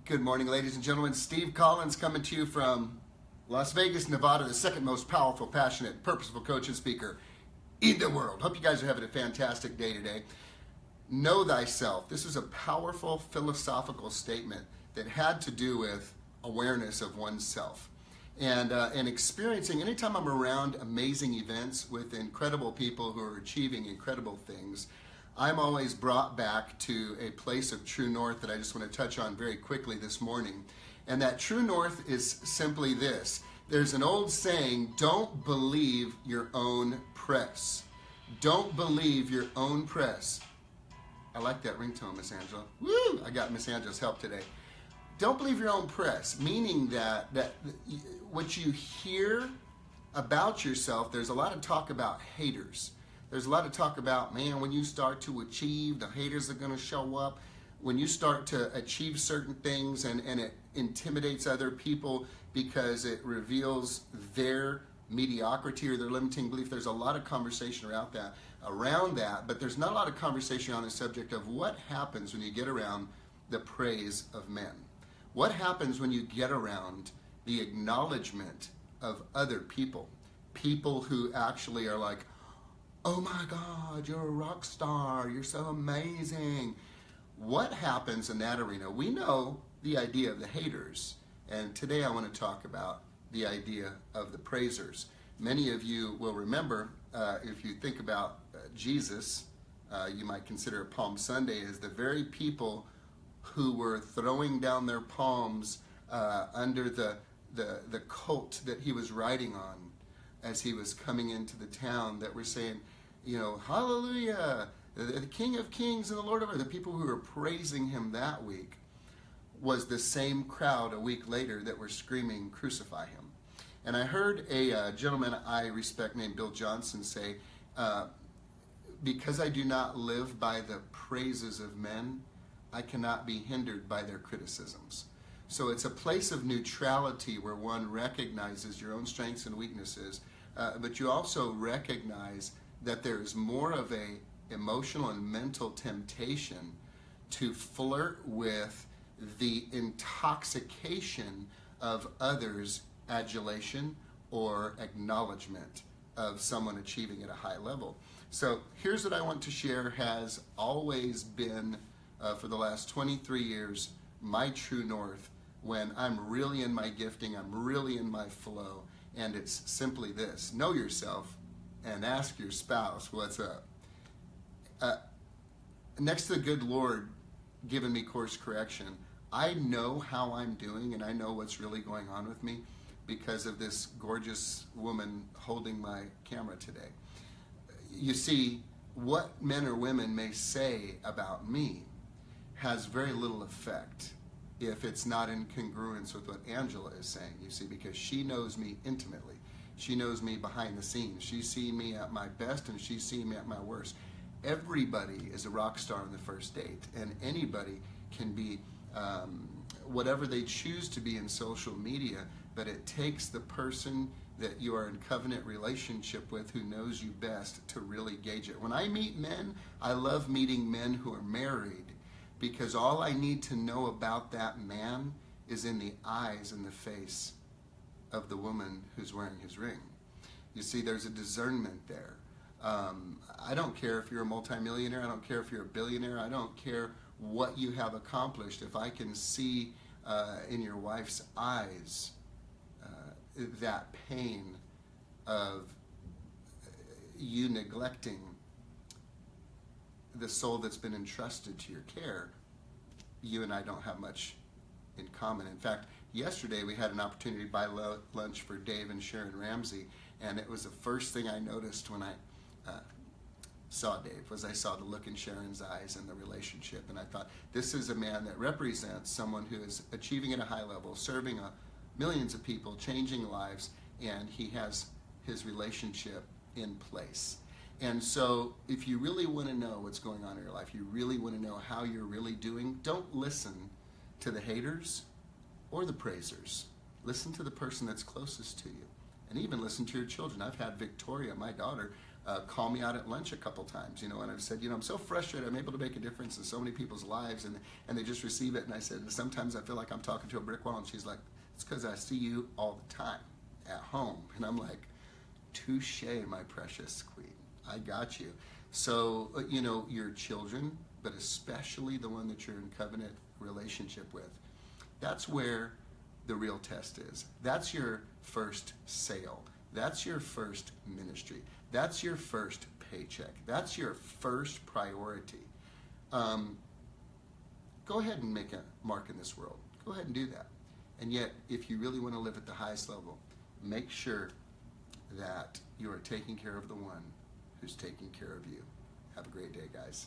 Good morning, ladies and gentlemen. Steve Collins coming to you from Las Vegas, Nevada, the second most powerful, passionate, purposeful coach and speaker in the world. Hope you guys are having a fantastic day today. Know thyself. This is a powerful philosophical statement that had to do with awareness of oneself. And experiencing, anytime I'm around amazing events with incredible people who are achieving incredible things, I'm always brought back to a place of true north that I just want to touch on very quickly this morning. And that true north is simply this. There's an old saying, don't believe your own press. Don't believe your own press. I like that ringtone, Miss Angela. Woo! I got Miss Angela's help today. Don't believe your own press, meaning that what you hear about yourself, there's a lot of talk about haters. There's a lot of talk about, man, when you start to achieve, the haters are going to show up. When you start to achieve certain things and it intimidates other people because it reveals their mediocrity or their limiting belief, there's a lot of conversation around that, but there's not a lot of conversation on the subject of what happens when you get around the praise of men. What happens when you get around the acknowledgement of other people? People who actually are like, oh my God, you're a rock star, you're so amazing. What happens in that arena? We know the idea of the haters, and today I want to talk about the idea of the praisers. Many of you will remember, if you think about Jesus, you might consider Palm Sunday as the very people who were throwing down their palms under the colt that he was riding on as he was coming into the town, that were saying, you know, hallelujah, the King of Kings and the Lord of Lords. The people who were praising him that week was the same crowd a week later that were screaming, crucify him. And I heard a gentleman I respect named Bill Johnson say, because I do not live by the praises of men, I cannot be hindered by their criticisms. So it's a place of neutrality where one recognizes your own strengths and weaknesses, but you also recognize that there is more of a emotional and mental temptation to flirt with the intoxication of others' adulation or acknowledgement of someone achieving at a high level. So here's what I want to share, has always been for the last 23 years my true north when I'm really in my gifting, I'm really in my flow, and it's simply this: know yourself and ask your spouse what's up. Next to the good Lord giving me course correction, I know how I'm doing and I know what's really going on with me because of this gorgeous woman holding my camera today. You see, what men or women may say about me has very little effect if it's not in congruence with what Angela is saying, you see, because she knows me intimately. She knows me behind the scenes. She's seen me at my best and she's seen me at my worst. Everybody is a rock star on the first date, and anybody can be whatever they choose to be in social media, but it takes the person that you are in covenant relationship with who knows you best to really gauge it. When I meet men, I love meeting men who are married, because all I need to know about that man is in the eyes and the face of the woman who's wearing his ring. You see, there's a discernment there. I don't care if you're a multimillionaire, I don't care if you're a billionaire, I don't care what you have accomplished. If I can see in your wife's eyes that pain of you neglecting the soul that's been entrusted to your care, you and I don't have much in common. In fact, yesterday we had an opportunity to buy lunch for Dave and Sharon Ramsey, and it was the first thing I noticed when I saw Dave, was I saw the look in Sharon's eyes and the relationship, and I thought, this is a man that represents someone who is achieving at a high level, serving millions of people, changing lives, and he has his relationship in place. And so if you really want to know what's going on in your life, you really want to know how you're really doing, don't listen to the haters or the praisers. Listen to the person that's closest to you, and even listen to your children. I've had Victoria, my daughter, call me out at lunch a couple times, and I've said, I'm so frustrated. I'm able to make a difference in so many people's lives, and they just receive it. And I said, sometimes I feel like I'm talking to a brick wall, and she's like, it's because I see you all the time at home. And I'm like, touche, my precious queen. I got you. So, your children, but especially the one that you're in covenant relationship with, that's where the real test is. That's your first sale. That's your first ministry. That's your first paycheck. That's your first priority. Go ahead and make a mark in this world. Go ahead and do that. And yet, if you really want to live at the highest level, make sure that you are taking care of the one who's taking care of you. Have a great day, guys.